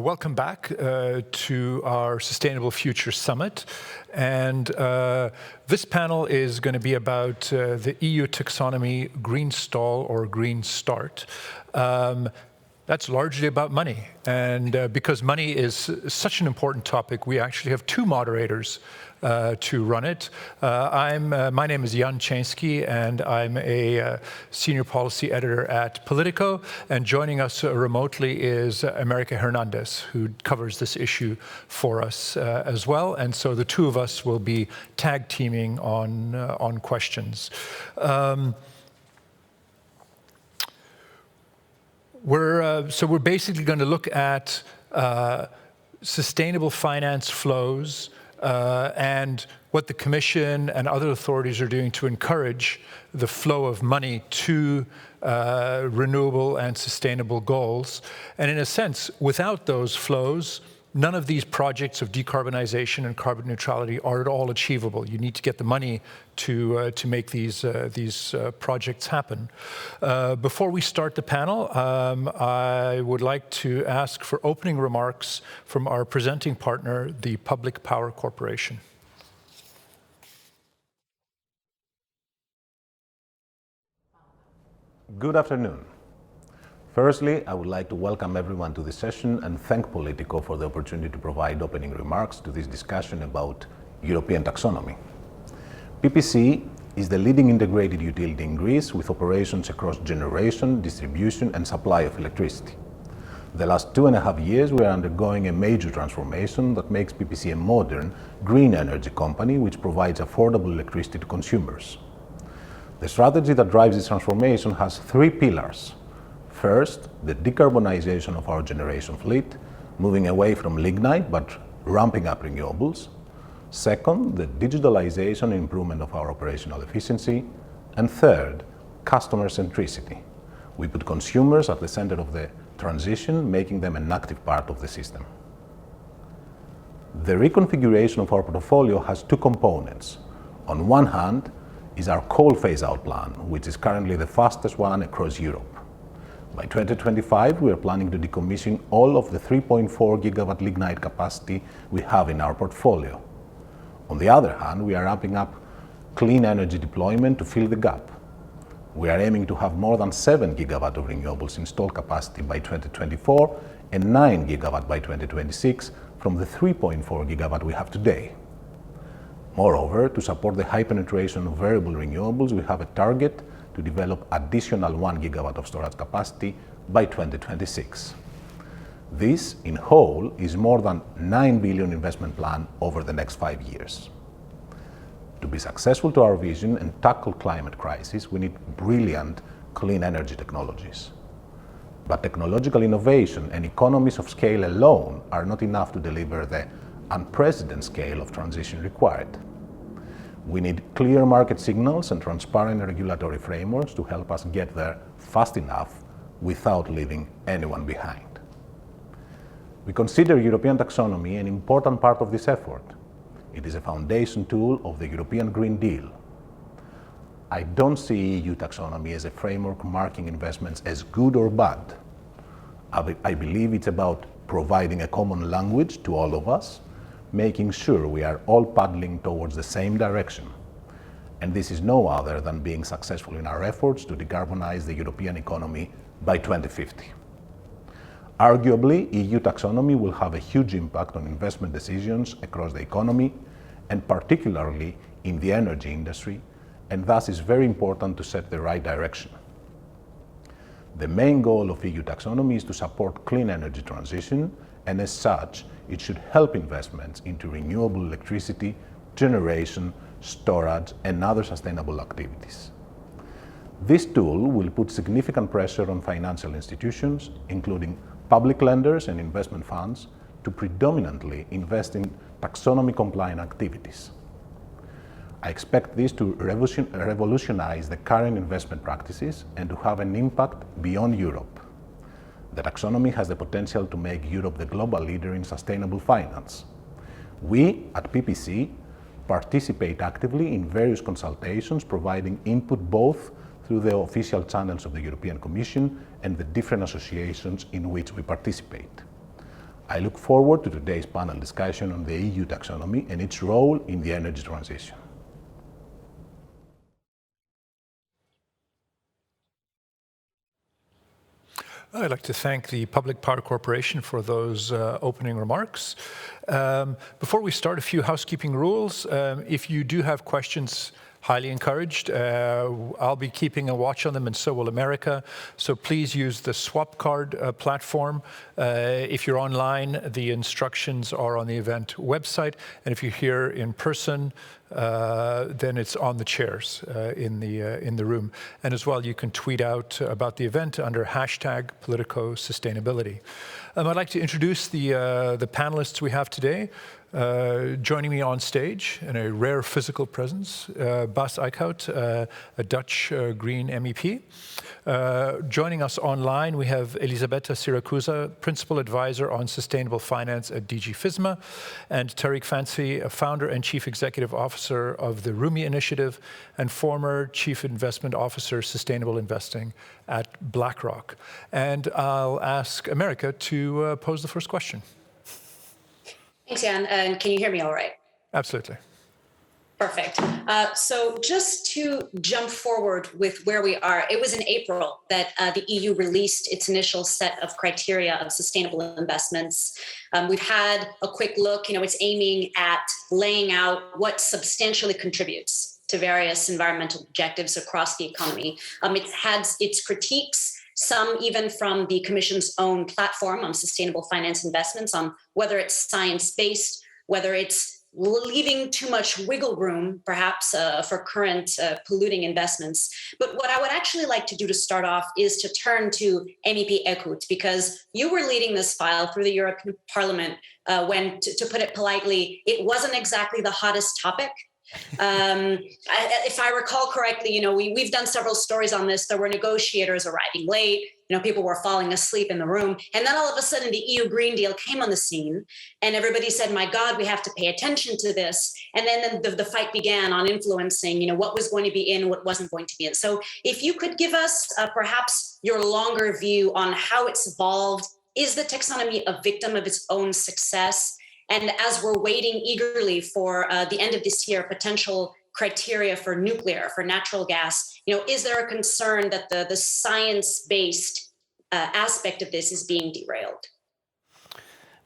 Welcome back to our Sustainable Future Summit. And this panel is going to be about the EU Taxonomy Green Stall or Green Start. That's largely about money. And because money is such an important topic, we actually have two moderators to run it. My name is Jan Chański, and I'm a senior policy editor at Politico. And joining us remotely is America Hernandez, who covers this issue for us as well. And so the two of us will be tag teaming on questions. We're basically going to look at sustainable finance flows and what the Commission and other authorities are doing to encourage the flow of money to renewable and sustainable goals. And in a sense, without those flows, none of these projects of decarbonization and carbon neutrality are at all achievable. You need to get the money to make these projects happen. Before we start the panel, I would like to ask for opening remarks from our presenting partner, the Public Power Corporation. Good afternoon. Firstly, I would like to welcome everyone to this session and thank Politico for the opportunity to provide opening remarks to this discussion about European taxonomy. PPC is the leading integrated utility in Greece with operations across generation, distribution and supply of electricity. The last 2.5 years we are undergoing a major transformation that makes PPC a modern, green energy company which provides affordable electricity to consumers. The strategy that drives this transformation has three pillars. First, the decarbonization of our generation fleet, moving away from lignite but ramping up renewables. Second, the digitalization and improvement of our operational efficiency. And third, customer centricity. We put consumers at the center of the transition, making them an active part of the system. The reconfiguration of our portfolio has two components. On one hand is our coal phase-out plan, which is currently the fastest one across Europe. By 2025, we are planning to decommission all of the 3.4 gigawatt lignite capacity we have in our portfolio. On the other hand, we are ramping up clean energy deployment to fill the gap. We are aiming to have more than 7 gigawatt of renewables installed capacity by 2024 and 9 gigawatt by 2026 from the 3.4 gigawatt we have today. Moreover, to support the high penetration of variable renewables, we have a target to develop additional 1 gigawatt of storage capacity by 2026. This, in whole, is more than 9 billion investment plan over the next 5 years. To be successful to our vision and tackle climate crisis, we need brilliant clean energy technologies. But technological innovation and economies of scale alone are not enough to deliver the unprecedented scale of transition required. We need clear market signals and transparent regulatory frameworks to help us get there fast enough without leaving anyone behind. We consider European taxonomy an important part of this effort. It is a foundation tool of the European Green Deal. I don't see EU taxonomy as a framework marking investments as good or bad. I believe it's about providing a common language to all of us, making sure we are all paddling towards the same direction. And this is no other than being successful in our efforts to decarbonize the European economy by 2050. Arguably, EU taxonomy will have a huge impact on investment decisions across the economy, and particularly in the energy industry, and thus is very important to set the right direction. The main goal of EU taxonomy is to support clean energy transition, and as such, it should help investments into renewable electricity, generation, storage, and other sustainable activities. This tool will put significant pressure on financial institutions, including public lenders and investment funds, to predominantly invest in taxonomy-compliant activities. I expect this to revolutionize the current investment practices and to have an impact beyond Europe. The taxonomy has the potential to make Europe the global leader in sustainable finance. We, at PPC, participate actively in various consultations, providing input both through the official channels of the European Commission and the different associations in which we participate. I look forward to today's panel discussion on the EU taxonomy and its role in the energy transition. I'd like to thank the Public Power Corporation for those opening remarks. Before we start, a few housekeeping rules. If you do have questions, highly encouraged. I'll be keeping a watch on them, and so will America. So please use the swap card platform. If you're online, the instructions are on the event website. And if you're here in person, then it's on the chairs in the room. And as well, you can tweet out about the event under hashtag Politico Sustainability. I'd like to introduce the panelists we have today. Joining me on stage in a rare physical presence, Bas Eickhout, a Dutch Green MEP. Joining us online, we have Elisabetta Siracusa, Principal Advisor on Sustainable Finance at DG FISMA, and Tariq Fancy, a Founder and Chief Executive Officer of the Rumie Initiative and former Chief Investment Officer, Sustainable Investing at BlackRock. And I'll ask America to pose the first question. Thanks, Jan. And can you hear me all right? Absolutely. Perfect. So just to jump forward with where we are, it was in April that the EU released its initial set of criteria of sustainable investments. We've had a quick look, it's aiming at laying out what substantially contributes to various environmental objectives across the economy. It had its critiques, some even from the Commission's own platform on sustainable finance investments, on whether it's science-based, whether it's leaving too much wiggle room, perhaps, for current polluting investments. But what I would actually like to do to start off is to turn to MEP Eickhout, because you were leading this file through the European Parliament when, to put it politely, it wasn't exactly the hottest topic. If I recall correctly, we've done several stories on this. There were negotiators arriving late, people were falling asleep in the room. And then all of a sudden the EU Green Deal came on the scene and everybody said, my God, we have to pay attention to this. And then the fight began on influencing, what was going to be in, what wasn't going to be in. So if you could give us perhaps your longer view on how it's evolved, is the taxonomy a victim of its own success? And as we're waiting eagerly for the end of this year, potential criteria for nuclear, for natural gas, is there a concern that the science-based aspect of this is being derailed?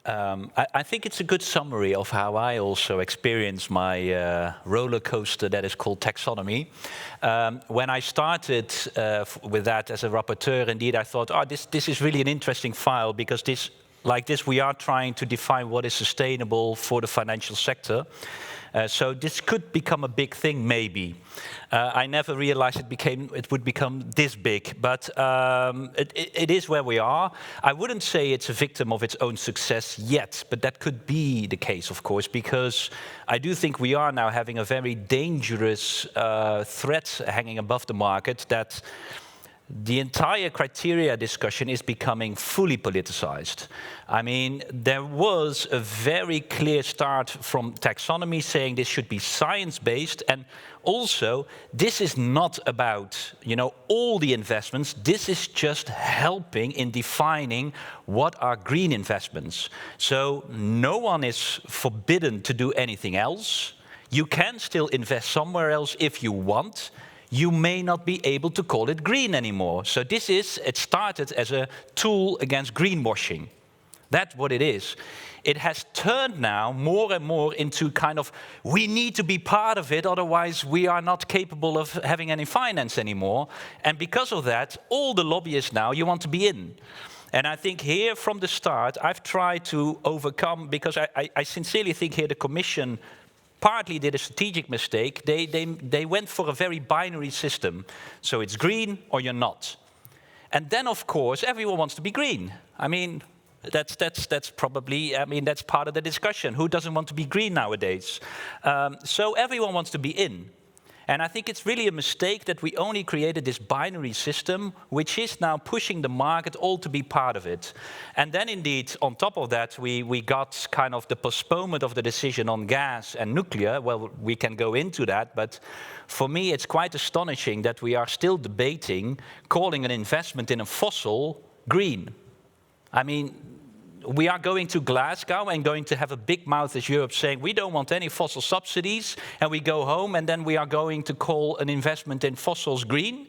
I think it's a good summary of how I also experience my roller coaster that is called taxonomy. When I started with that as a rapporteur, indeed, I thought, this is really an interesting file, because like this, we are trying to define what is sustainable for the financial sector. So this could become a big thing, maybe. I never realized it would become this big, but it is where we are. I wouldn't say it's a victim of its own success yet, but that could be the case, of course, because I do think we are now having a very dangerous threat hanging above the market, that the entire criteria discussion is becoming fully politicized. I mean, there was a very clear start from taxonomy saying this should be science-based, and also this is not about, all the investments. This is just helping in defining what are green investments. So no one is forbidden to do anything else. You can still invest somewhere else if you want. You may not be able to call it green anymore. So it started as a tool against greenwashing. That's what it is. It has turned now more and more into kind of, we need to be part of it, otherwise we are not capable of having any finance anymore. And because of that, all the lobbyists now, you want to be in. And I think here from the start, I've tried to overcome, because I sincerely think here the Commission partly did a strategic mistake. They went for a very binary system. So it's green or you're not. And then, of course, everyone wants to be green. I mean, that's probably, that's part of the discussion. Who doesn't want to be green nowadays? So everyone wants to be in. And I think it's really a mistake that we only created this binary system, which is now pushing the market all to be part of it. And then indeed, on top of that, we got kind of the postponement of the decision on gas and nuclear. Well, we can go into that, but for me, it's quite astonishing that we are still debating calling an investment in a fossil green. I mean, we are going to Glasgow and going to have a big mouth as Europe saying we don't want any fossil subsidies, and we go home and then we are going to call an investment in fossils green.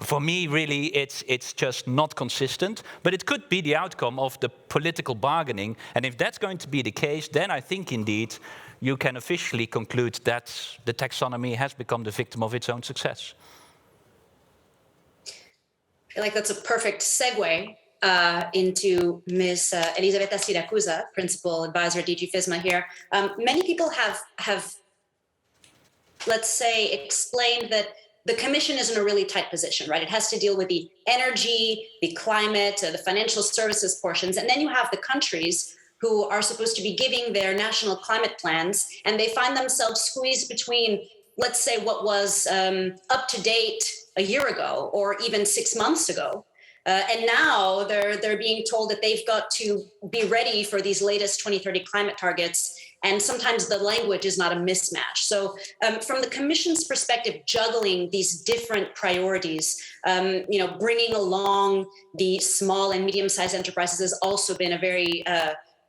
For me, really, it's just not consistent, but it could be the outcome of the political bargaining. And if that's going to be the case, then I think indeed you can officially conclude that the taxonomy has become the victim of its own success. I feel like that's a perfect segue into Ms. Elisabetta Siracusa, Principal Advisor at DG FISMA here. Many people have, let's say, explained that the Commission is in a really tight position, right? It has to deal with the energy, the climate, the financial services portions, and then you have the countries who are supposed to be giving their national climate plans, and they find themselves squeezed between, let's say, what was up to date a year ago or even 6 months ago. And now they're being told that they've got to be ready for these latest 2030 climate targets. And sometimes the language is not a mismatch. So from the Commission's perspective, juggling these different priorities, bringing along the small and medium-sized enterprises has also been a very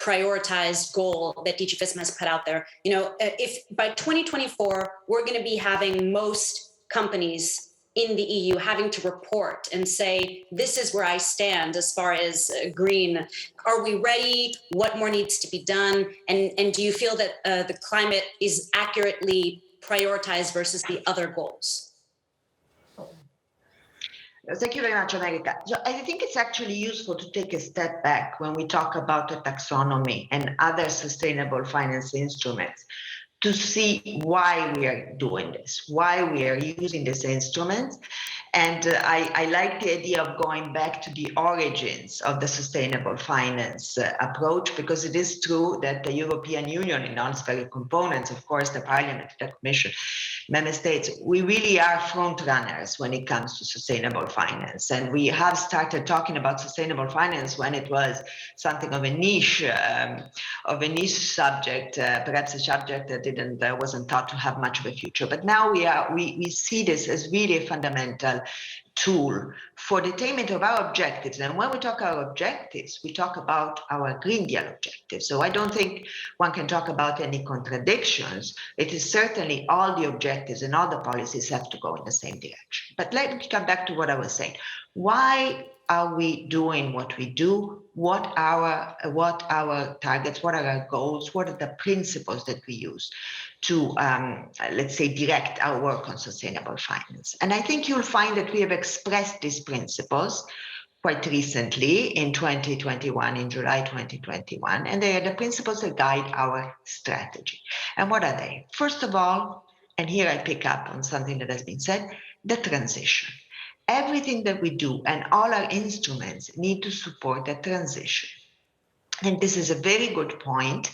prioritized goal that DG FISMA has put out there. If by 2024, we're going to be having most companies in the EU having to report and say, this is where I stand as far as green. Are we ready? What more needs to be done? And do you feel that the climate is accurately prioritized versus the other goals? Thank you very much, America. So I think it's actually useful to take a step back when we talk about the taxonomy and other sustainable finance instruments, to see why we are doing this, why we are using these instruments. And I like the idea of going back to the origins of the sustainable finance approach, because it is true that the European Union, in all its various components, of course, the Parliament, the Commission, Member States, we really are front runners when it comes to sustainable finance. And we have started talking about sustainable finance when it was something of a niche subject, perhaps a subject that wasn't thought to have much of a future. But now we see this as really a fundamental tool for the attainment of our objectives. And when we talk our objectives, we talk about our Green Deal objectives. So I don't think one can talk about any contradictions. It is certainly all the objectives and all the policies have to go in the same direction. But let me come back to what I was saying. Why are we doing what we do? What are our targets? What are our goals? What are the principles that we use to, let's say, direct our work on sustainable finance? And I think you'll find that we have expressed these principles quite recently in 2021, in July 2021, and they are the principles that guide our strategy. And what are they? First of all, and here I pick up on something that has been said, the transition. Everything that we do and all our instruments need to support that transition. And this is a very good point.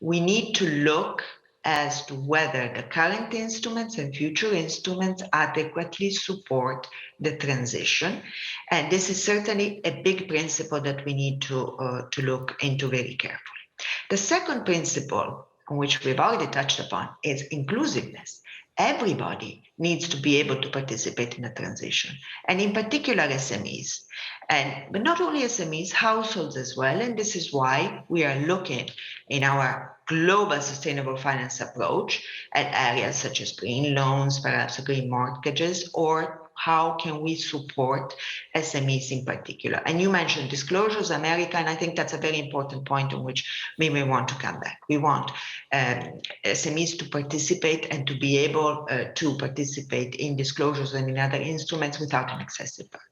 We need to look as to whether the current instruments and future instruments adequately support the transition. And this is certainly a big principle that we need to look into very carefully. The second principle, on which we've already touched upon, is inclusiveness. Everybody needs to be able to participate in a transition, and in particular SMEs. But not only SMEs, households as well. And this is why we are looking in our global sustainable finance approach at areas such as green loans, perhaps green mortgages, or how can we support SMEs in particular. And you mentioned disclosures, America, and I think that's a very important point on which we may want to come back. We want SMEs to participate and to be able to participate in disclosures and in other instruments without an excessive burden.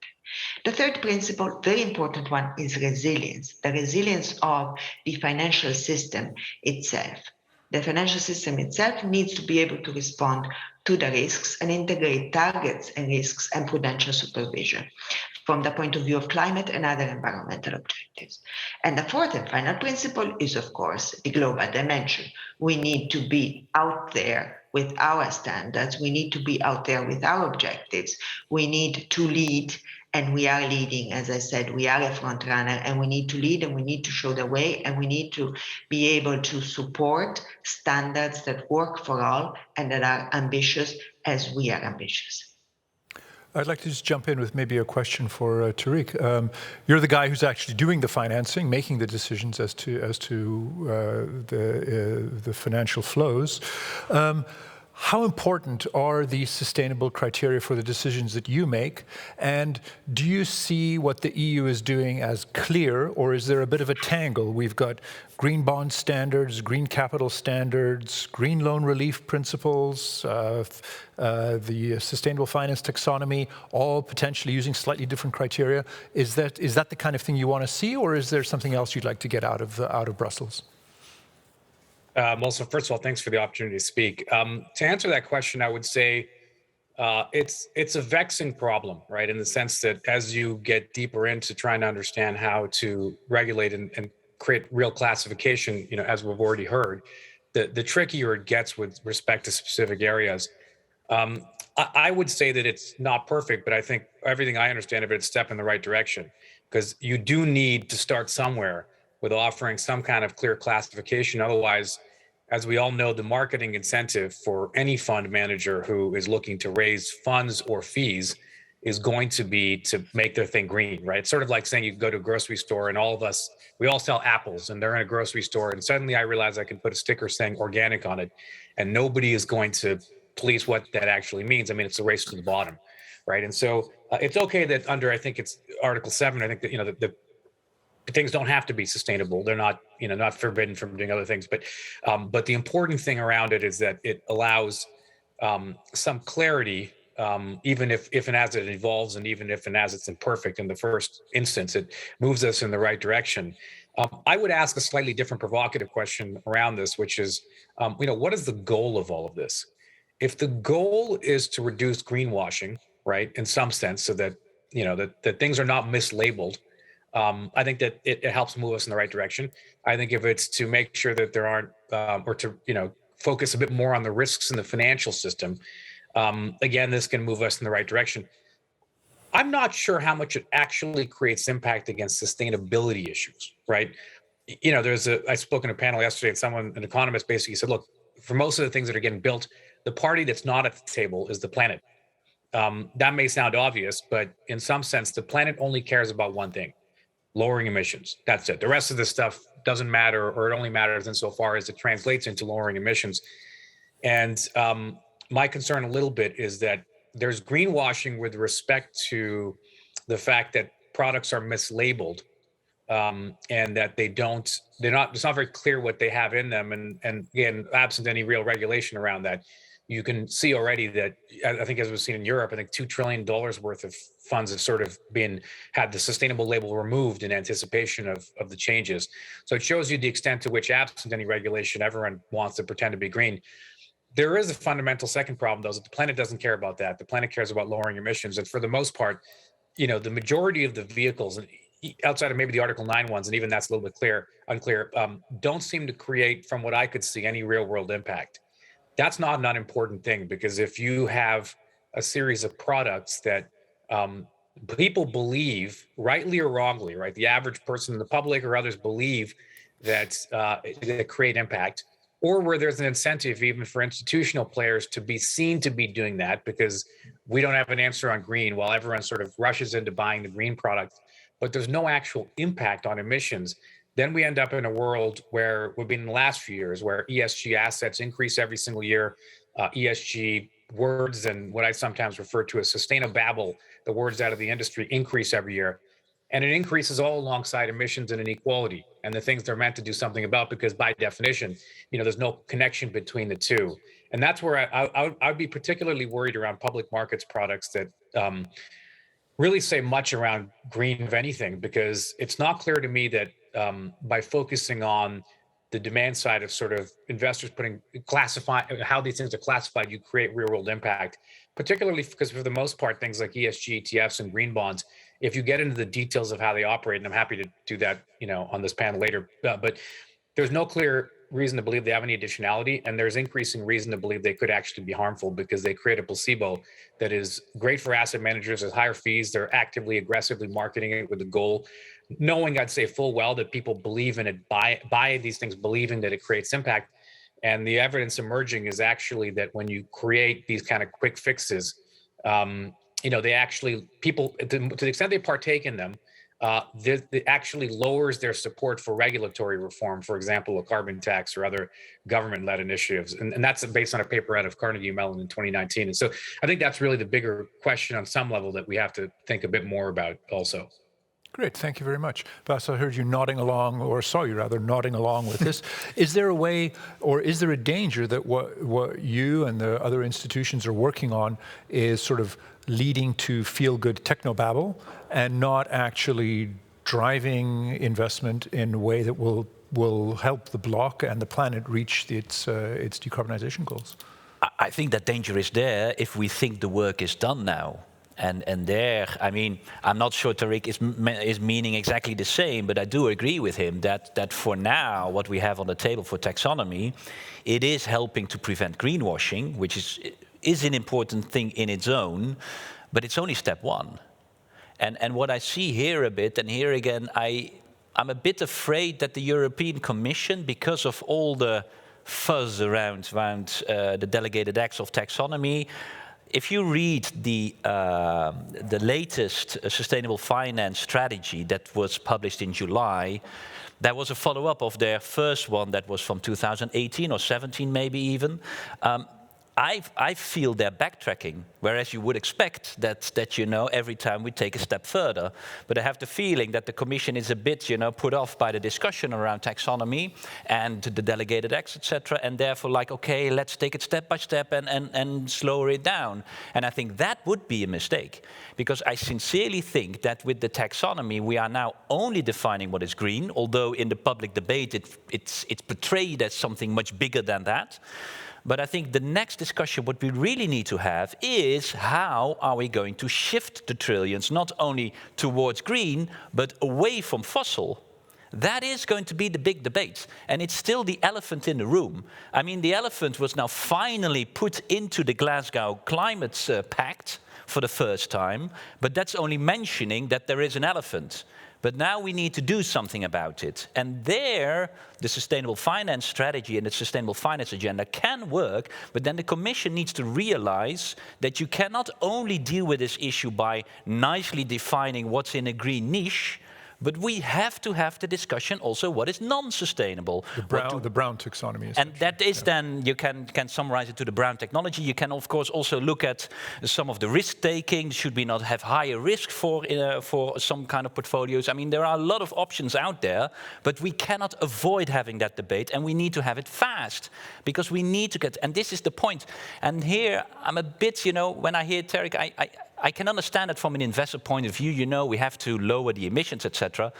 The third principle, very important one, is resilience, the resilience of the financial system itself. The financial system itself needs to be able to respond to the risks and integrate targets and risks and prudential supervision from the point of view of climate and other environmental objectives. And the fourth and final principle is, of course, the global dimension. We need to be out there with our standards. We need to be out there with our objectives. We need to lead, and we are leading. As I said, we are a front runner, and we need to lead, and we need to show the way, and we need to be able to support standards that work for all and that are ambitious as we are ambitious. I'd like to just jump in with maybe a question for Tariq. You're the guy who's actually doing the financing, making the decisions as to the financial flows. How important are these sustainable criteria for the decisions that you make? And do you see what the EU is doing as clear, or is there a bit of a tangle? We've got green bond standards, green capital standards, green loan relief principles, the sustainable finance taxonomy, all potentially using slightly different criteria. Is that the kind of thing you want to see, or is there something else you'd like to get out of Brussels? Well, so first of all, thanks for the opportunity to speak. To answer that question, I would say it's a vexing problem, right? In the sense that as you get deeper into trying to understand how to regulate and create real classification, as we've already heard, the trickier it gets with respect to specific areas. I would say that it's not perfect, but I think everything I understand of it, it's a step in the right direction, because you do need to start somewhere with offering some kind of clear classification. Otherwise, as we all know, the marketing incentive for any fund manager who is looking to raise funds or fees is going to be to make their thing green, right? It's sort of like saying you go to a grocery store and we all sell apples, and they're in a grocery store, and suddenly I realize I can put a sticker saying organic on it, and nobody is going to police what that actually means. I mean, it's a race to the bottom, right? And so it's okay that under, I think it's Article 7, I think that, the things don't have to be sustainable. They're not, not forbidden from doing other things. But the important thing around it is that it allows some clarity, even if and as it evolves, and even if and as it's imperfect in the first instance, it moves us in the right direction. I would ask a slightly different provocative question around this, which is, what is the goal of all of this? If the goal is to reduce greenwashing, right, in some sense, so that, that things are not mislabeled, I think that it helps move us in the right direction. I think if it's to make sure that there aren't, or to, focus a bit more on the risks in the financial system, again, this can move us in the right direction. I'm not sure how much it actually creates impact against sustainability issues, right? I spoke in a panel yesterday, and an economist basically said, look, for most of the things that are getting built, the party that's not at the table is the planet. That may sound obvious, but in some sense, the planet only cares about one thing: lowering emissions. That's it. The rest of this stuff doesn't matter, or it only matters insofar as it translates into lowering emissions. And my concern a little bit is that there's greenwashing with respect to the fact that products are mislabeled, and that it's not very clear what they have in them. And again, absent any real regulation around that, you can see already that, I think as we've seen in Europe, I think $2 trillion worth of funds have sort of had the sustainable label removed in anticipation of the changes. So it shows you the extent to which, absent any regulation, everyone wants to pretend to be green. There is a fundamental second problem, though, that the planet doesn't care about that. The planet cares about lowering emissions. And for the most part, the majority of the vehicles, outside of maybe the Article 9 ones, and even that's a little bit unclear, don't seem to create, from what I could see, any real world impact. That's not an unimportant thing, because if you have a series of products that people believe, rightly or wrongly, right, the average person in the public or others believe that they create impact, or where there's an incentive even for institutional players to be seen to be doing that, because we don't have an answer on green while everyone sort of rushes into buying the green product, but there's no actual impact on emissions, then we end up in a world where we've been in the last few years, where ESG assets increase every single year, ESG words and what I sometimes refer to as sustainababble, the words out of the industry, increase every year. And it increases all alongside emissions and inequality and the things they're meant to do something about, because by definition, there's no connection between the two. And that's where I'd be particularly worried around public markets products that really say much around green of anything, because it's not clear to me that by focusing on the demand side of sort of investors classifying how these things are classified, you create real world impact, particularly because for the most part, things like ESG ETFs and green bonds, if you get into the details of how they operate, and I'm happy to do that, on this panel later, but there's no clear reason to believe they have any additionality, and there's increasing reason to believe they could actually be harmful, because they create a placebo that is great for asset managers at higher fees. They're actively, aggressively marketing it with the goal, knowing, I'd say full well, that people believe in it, buy these things, believing that it creates impact. And the evidence emerging is actually that when you create these kind of quick fixes, they actually, people, to the extent they partake in them, it actually lowers their support for regulatory reform, for example, a carbon tax or other government-led initiatives. And that's based on a paper out of Carnegie Mellon in 2019. And so I think that's really the bigger question on some level that we have to think a bit more about also. Great, thank you very much. Bas, I heard you nodding along, or saw you rather, nodding along with this. Is there a way, or is there a danger that what you and the other institutions are working on is sort of leading to feel-good technobabble and not actually driving investment in a way that will help the bloc and the planet reach its decarbonization goals? I think that danger is there if we think the work is done now. And there, I mean, I'm not sure Tariq is meaning exactly the same, but I do agree with him that for now, what we have on the table for taxonomy, it is helping to prevent greenwashing, which is an important thing in its own, but it's only step one. And what I see here a bit, and here again, I'm a bit afraid that the European Commission, because of all the fuzz around the delegated acts of taxonomy, if you read the latest sustainable finance strategy that was published in July, there was a follow-up of their first one that was from 2018 or 17 maybe even. I feel they're backtracking, whereas you would expect that every time we take a step further. But I have the feeling that the Commission is a bit put off by the discussion around taxonomy and the delegated acts, etc. And therefore like, okay, let's take it step by step and slower it down. And I think that would be a mistake, because I sincerely think that with the taxonomy, we are now only defining what is green, although in the public debate it's portrayed as something much bigger than that. But I think the next discussion, what we really need to have is how are we going to shift the trillions, not only towards green, but away from fossil. That is going to be the big debate. And it's still the elephant in the room. I mean, the elephant was now finally put into the Glasgow Climate Pact for the first time, but that's only mentioning that there is an elephant. But now we need to do something about it. And there, the sustainable finance strategy and the sustainable finance agenda can work, but then the Commission needs to realize that you cannot only deal with this issue by nicely defining what's in a green niche, but we have to have the discussion also what is non-sustainable. The brown taxonomy. And that is then, you can summarize it to the brown technology. You can, of course, also look at some of the risk-taking. Should we not have higher risk for some kind of portfolios? I mean, there are a lot of options out there, but we cannot avoid having that debate, and we need to have it fast, because we need to get, and this is the point. And here, I'm a bit, when I hear Tariq, I can understand it from an investor point of view, we have to lower the emissions, etc.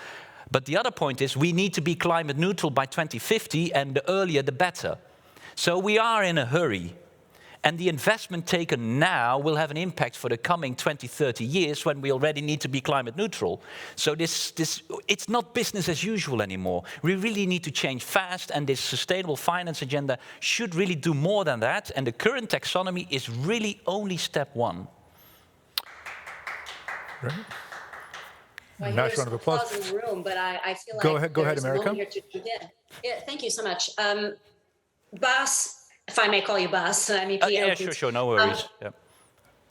But the other point is we need to be climate neutral by 2050, and the earlier the better. So we are in a hurry. And the investment taken now will have an impact for the coming 20, 30 years when we already need to be climate neutral. So it's not business as usual anymore. We really need to change fast, and this sustainable finance agenda should really do more than that. And the current taxonomy is really only step one. Right. Well, nice round of applause in the room, but I feel like go ahead, America. Yeah, thank you so much. Bas, if I may call you Bas, MEP. Yeah, sure, no worries. Yeah.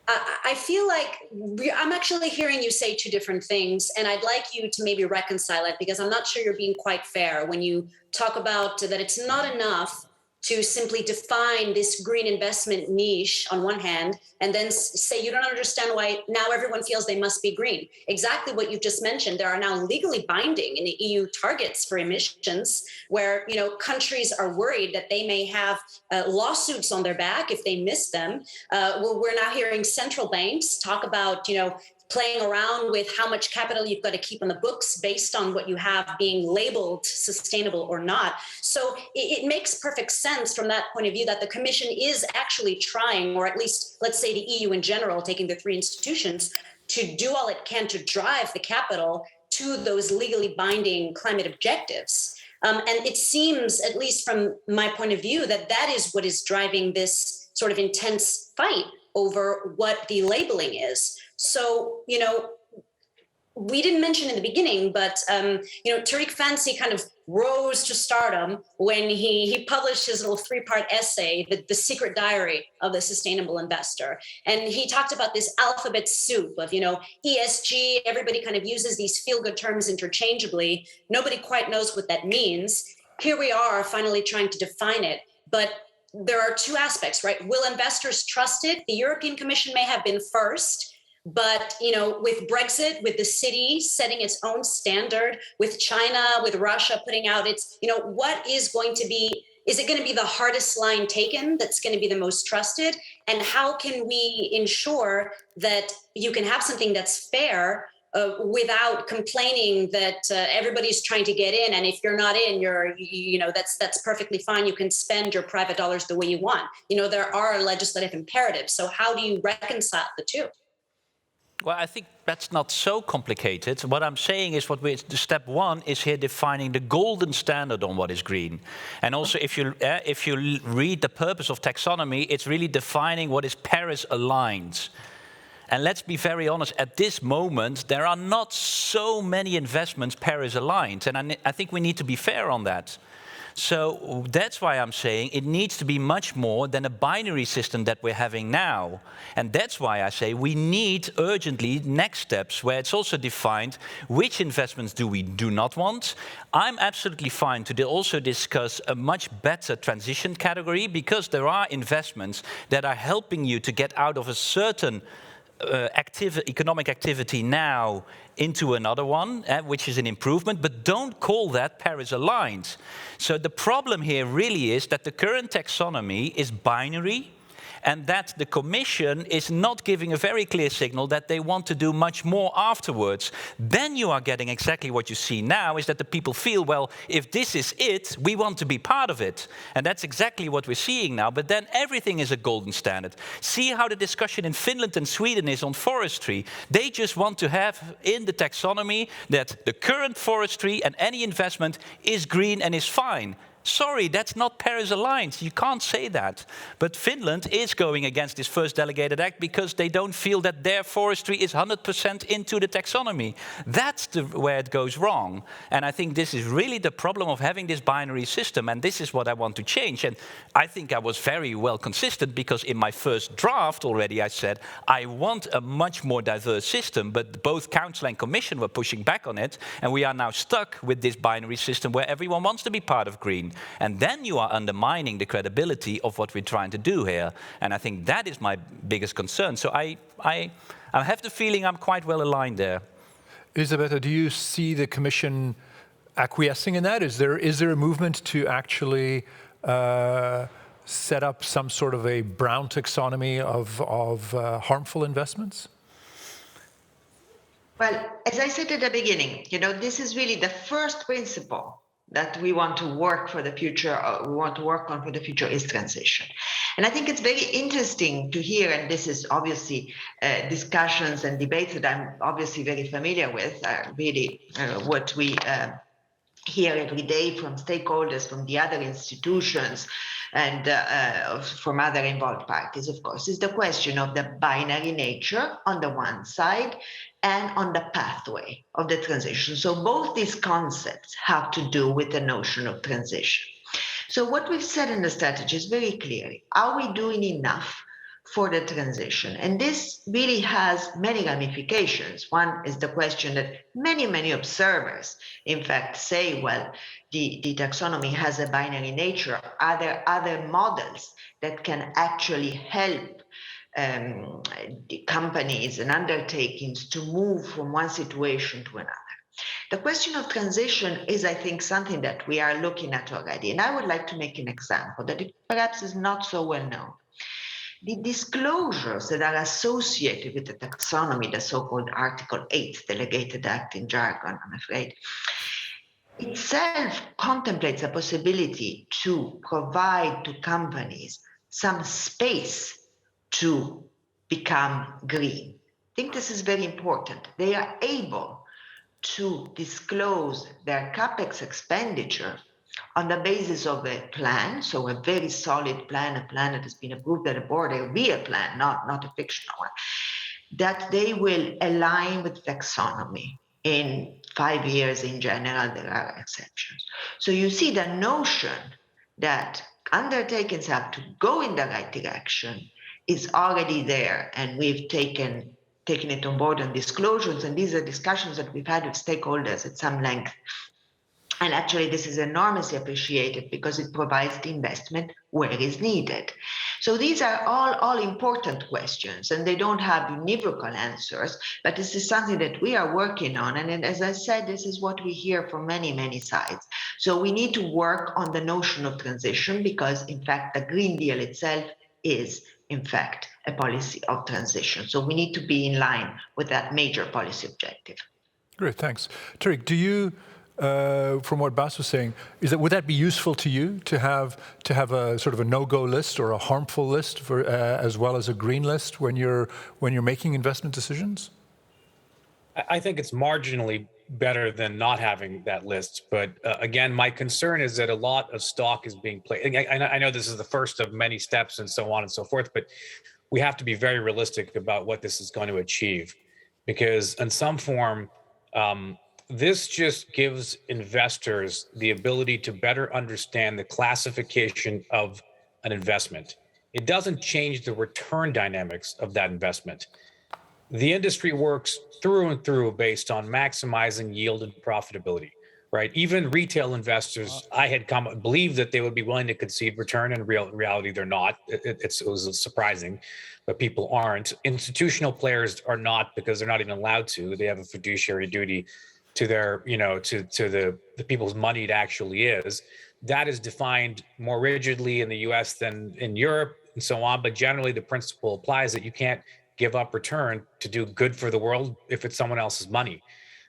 I feel like I'm actually hearing you say two different things, and I'd like you to maybe reconcile it, because I'm not sure you're being quite fair when you talk about that it's not enough to simply define this green investment niche on one hand, and then say you don't understand why now everyone feels they must be green. Exactly what you just mentioned. There are now legally binding in the EU targets for emissions where countries are worried that they may have lawsuits on their back if they miss them. We're now hearing central banks talk about playing around with how much capital you've got to keep on the books based on what you have being labeled sustainable or not. So it makes perfect sense from that point of view that the Commission is actually trying, or at least let's say the EU in general, taking the three institutions, to do all it can to drive the capital to those legally binding climate objectives. And it seems, at least from my point of view, that is what is driving this sort of intense fight over what the labeling is. So, we didn't mention in the beginning, but, Tariq Fancy kind of rose to stardom when he published his little 3-part essay, the Secret Diary of the Sustainable Investor. And he talked about this alphabet soup of, ESG. Everybody kind of uses these feel-good terms interchangeably. Nobody quite knows what that means. Here we are finally trying to define it. But there are two aspects, right? Will investors trust it? The European Commission may have been first, but, with Brexit, with the city setting its own standard, with China, with Russia putting out its, what is going to be, is it going to be the hardest line taken that's going to be the most trusted? And how can we ensure that you can have something that's fair without complaining that everybody's trying to get in, and if you're not in, that's perfectly fine. You can spend your private dollars the way you want. There are legislative imperatives. So how do you reconcile the two? Well, I think that's not so complicated. What I'm saying is the step one is here defining the golden standard on what is green. And also if you read the purpose of taxonomy, it's really defining what is Paris aligned. And let's be very honest, at this moment, there are not so many investments Paris aligned. And I think we need to be fair on that. So that's why I'm saying it needs to be much more than a binary system that we're having now. And that's why I say we need urgently next steps where it's also defined which investments we do not want. I'm absolutely fine to also discuss a much better transition category, because there are investments that are helping you to get out of a certain economic activity now into another one, which is an improvement, but don't call that Paris aligned. So the problem here really is that the current taxonomy is binary, and that the Commission is not giving a very clear signal that they want to do much more afterwards. Then you are getting exactly what you see now, is that the people feel, well, if this is it, we want to be part of it. And that's exactly what we're seeing now, but then everything is a golden standard. See how the discussion in Finland and Sweden is on forestry. They just want to have in the taxonomy that the current forestry and any investment is green and is fine. Sorry, that's not Paris aligned. You can't say that. But Finland is going against this first delegated act because they don't feel that their forestry is 100% into the taxonomy. That's where it goes wrong. And I think this is really the problem of having this binary system. And this is what I want to change. And I think I was very well consistent, because in my first draft already I said I want a much more diverse system. But both Council and Commission were pushing back on it. And we are now stuck with this binary system where everyone wants to be part of green. And then you are undermining the credibility of what we're trying to do here. And I think that is my biggest concern. So I have the feeling I'm quite well aligned there. Elisabetta, do you see the Commission acquiescing in that? Is there a movement to actually set up some sort of a brown taxonomy of harmful investments? Well, as I said at the beginning, this is really the first principle that we want to work for the future, we want to work on for the future, is transition. And I think it's very interesting to hear, and this is obviously discussions and debates that I'm obviously very familiar with, really what we hear every day from stakeholders, from the other institutions, and from other involved parties, of course, is the question of the binary nature on the one side and on the pathway of the transition. So both these concepts have to do with the notion of transition. So what we've said in the strategy is very clearly, are we doing enough for the transition? And this really has many ramifications. One is the question that many observers, in fact, say, well, the taxonomy has a binary nature. Are there other models that can actually help the companies and undertakings to move from one situation to another? The question of transition is, I think, something that we are looking at already. And I would like to make an example that perhaps is not so well known. The disclosures that are associated with the taxonomy, the so-called Article 8 delegated act in jargon, I'm afraid, itself contemplates a possibility to provide to companies some space to become green. I think this is very important. They are able to disclose their CapEx expenditure on the basis of a plan, so a very solid plan, a plan that has been approved by the board, a real plan, not a fictional one, that they will align with taxonomy in 5 years in general, there are exceptions. So you see the notion that undertakings have to go in the right direction is already there, and we've taken it on board on disclosures, and these are discussions that we've had with stakeholders at some length. And actually, this is enormously appreciated because it provides the investment where it is needed. So these are all important questions, and they don't have univocal answers, but this is something that we are working on. And as I said, this is what we hear from many, many sides. So we need to work on the notion of transition because, in fact, the Green Deal itself is, in fact, a policy of transition. So we need to be in line with that major policy objective. Great, thanks. Tariq, do you, from what Bas was saying, would that be useful to you to have a sort of a no-go list or a harmful list for, as well as a green list when you're making investment decisions? I think it's marginally better than not having that list. But again, my concern is that a lot of stock is being played. I know this is the first of many steps and so on and so forth, but we have to be very realistic about what this is going to achieve, because in some form, this just gives investors the ability to better understand the classification of an investment. It doesn't change the return dynamics of that investment. The industry works through and through based on maximizing yield and profitability, right? Even retail investors, I had believed that they would be willing to concede return. In reality, they're not. It was surprising, but people aren't. Institutional players are not, because they're not even allowed to. They have a fiduciary duty to their, to the people's money it actually is. That is defined more rigidly in the US than in Europe and so on. But generally, the principle applies that you can't give up return to do good for the world if it's someone else's money.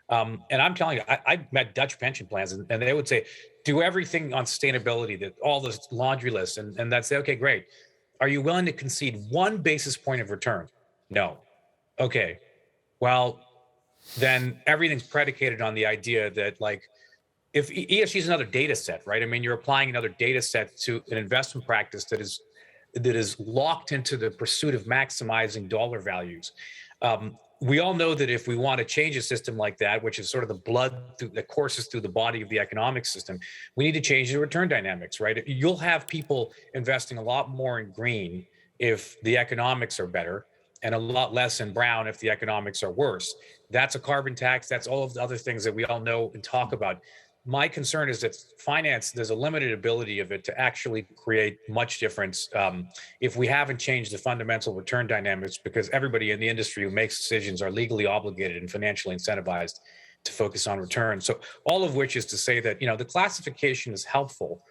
And I'm telling you, I met Dutch pension plans, and they would say, do everything on sustainability, that all this laundry list, and that's okay, great. Are you willing to concede 1 basis point of return? No. Okay. Well, then everything's predicated on the idea that, like, if ESG is another data set, right? I mean, you're applying another data set to an investment practice that is locked into the pursuit of maximizing dollar values. We all know that if we want to change a system like that, which is sort of the blood that courses through the body of the economic system, we need to change the return dynamics, right? You'll have people investing a lot more in green if the economics are better, and a lot less in brown if the economics are worse. That's a carbon tax. That's all of the other things that we all know and talk about. My concern is that finance, there's a limited ability of it to actually create much difference if we haven't changed the fundamental return dynamics, because everybody in the industry who makes decisions are legally obligated and financially incentivized to focus on return. So all of which is to say that, the classification is helpful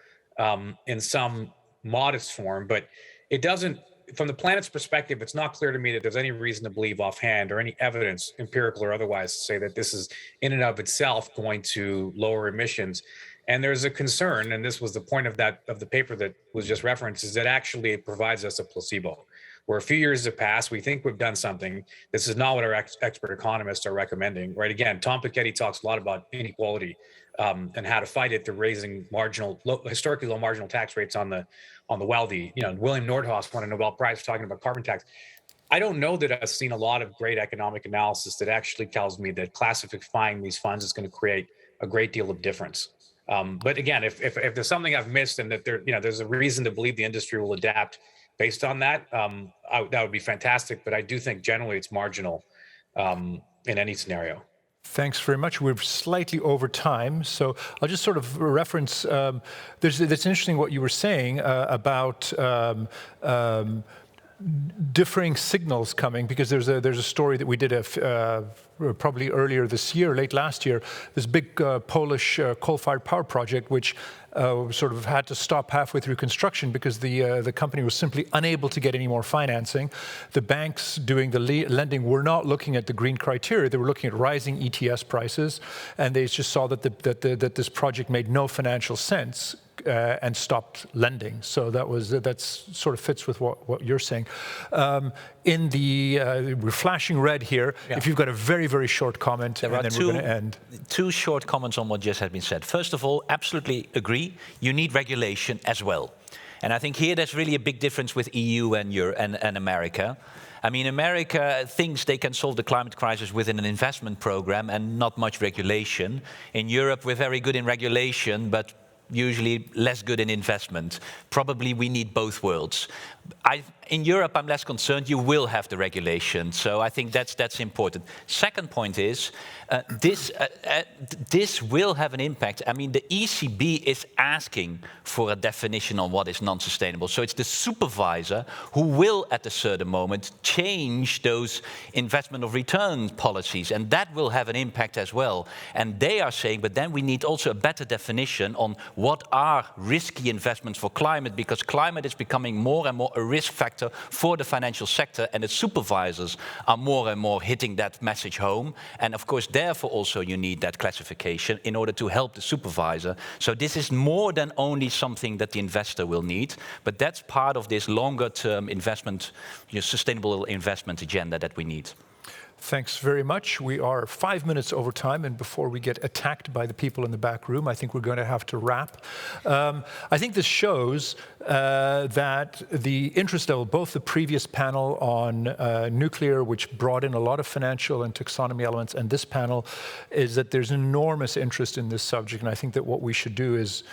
in some modest form, but it doesn't, from the planet's perspective, it's not clear to me that there's any reason to believe offhand or any evidence, empirical or otherwise, to say that this is in and of itself going to lower emissions. And there's a concern, and this was the point of the paper that was just referenced, is that actually it provides us a placebo, where a few years have passed, we think we've done something. This is not what our expert economists are recommending, right? Again, Tom Piketty talks a lot about inequality and how to fight it through raising historically low marginal tax rates on the wealthy. William Nordhaus won a Nobel Prize for talking about carbon tax. I don't know that I've seen a lot of great economic analysis that actually tells me that classifying these funds is going to create a great deal of difference. But again, if there's something I've missed and that there's a reason to believe the industry will adapt based on that, that would be fantastic. But I do think generally it's marginal in any scenario. Thanks very much. We're slightly over time, so I'll just sort of reference, that's interesting what you were saying about differing signals coming, because there's a story that we did probably earlier this year, late last year, this big Polish coal-fired power project, which sort of had to stop halfway through construction because the company was simply unable to get any more financing. The banks doing the lending were not looking at the green criteria; they were looking at rising ETS prices, and they just saw that this project made no financial sense. And stopped lending. So that's sort of fits with what you're saying. We're flashing red here. Yeah. If you've got a very, very short comment, and then we're going to end. 2 short comments on what just has been said. First of all, absolutely agree. You need regulation as well. And I think here there's really a big difference with EU and America. I mean, America thinks they can solve the climate crisis within an investment program and not much regulation. In Europe, we're very good in regulation, but usually less good in investment. Probably we need both worlds. In Europe, I'm less concerned. You will have the regulation, so I think that's important. Second point is, this will have an impact. I mean, the ECB is asking for a definition on what is non-sustainable. So it's the supervisor who will, at a certain moment, change those investment of return policies, and that will have an impact as well. And they are saying, but then we need also a better definition on what are risky investments for climate, because climate is becoming more and more a risk factor for the financial sector, and the supervisors are more and more hitting that message home. And of course, therefore also you need that classification in order to help the supervisor. So this is more than only something that the investor will need, but that's part of this longer term investment, sustainable investment agenda that we need. Thanks very much. We are 5 minutes over time, and before we get attacked by the people in the back room, I think we're going to have to wrap. I think this shows that the interest level, both the previous panel on nuclear, which brought in a lot of financial and taxonomy elements, and this panel, is that there's enormous interest in this subject. And I think that what we should do is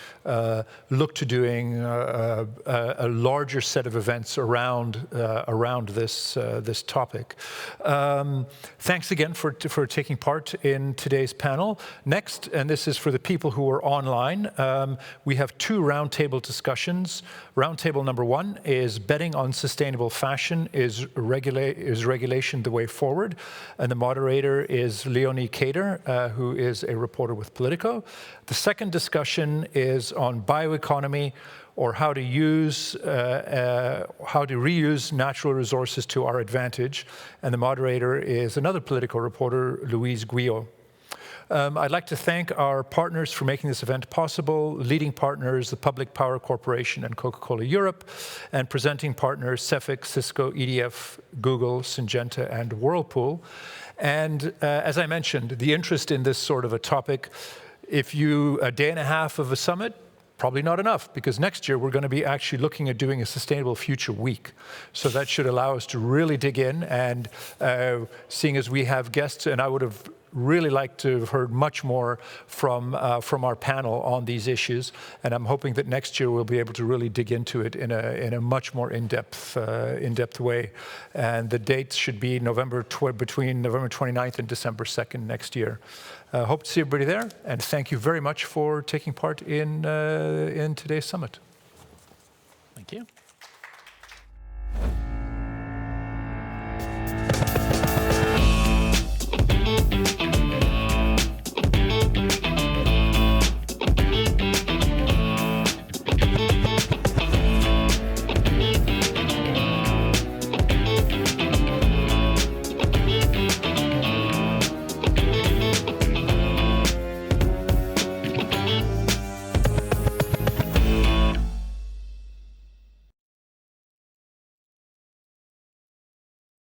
look to doing a larger set of events around this topic. Thanks again for taking part in today's panel. Next, and this is for the people who are online, we have 2 roundtable discussions. Roundtable number 1 is betting on sustainable fashion, is regulation the way forward? And the moderator is Leonie Kader, who is a reporter with Politico. The second discussion is on bioeconomy, or how to reuse natural resources to our advantage. And the moderator is another Politico reporter, Louise Guyot. I'd like to thank our partners for making this event possible, leading partners, the Public Power Corporation and Coca-Cola Europe, and presenting partners, Cefic, Cisco, EDF, Google, Syngenta, and Whirlpool. And as I mentioned, the interest in this sort of a topic, if you, a day and a half of a summit, probably not enough, because next year we're going to be actually looking at doing a Sustainable Future Week. So that should allow us to really dig in, and seeing as we have guests, and I would have really liked to have heard much more from our panel on these issues, and I'm hoping that next year we'll be able to really dig into it in a much more in-depth way. And the dates should be between November 29th and December 2nd next year. Hope to see everybody there, and thank you very much for taking part in today's summit. Thank you.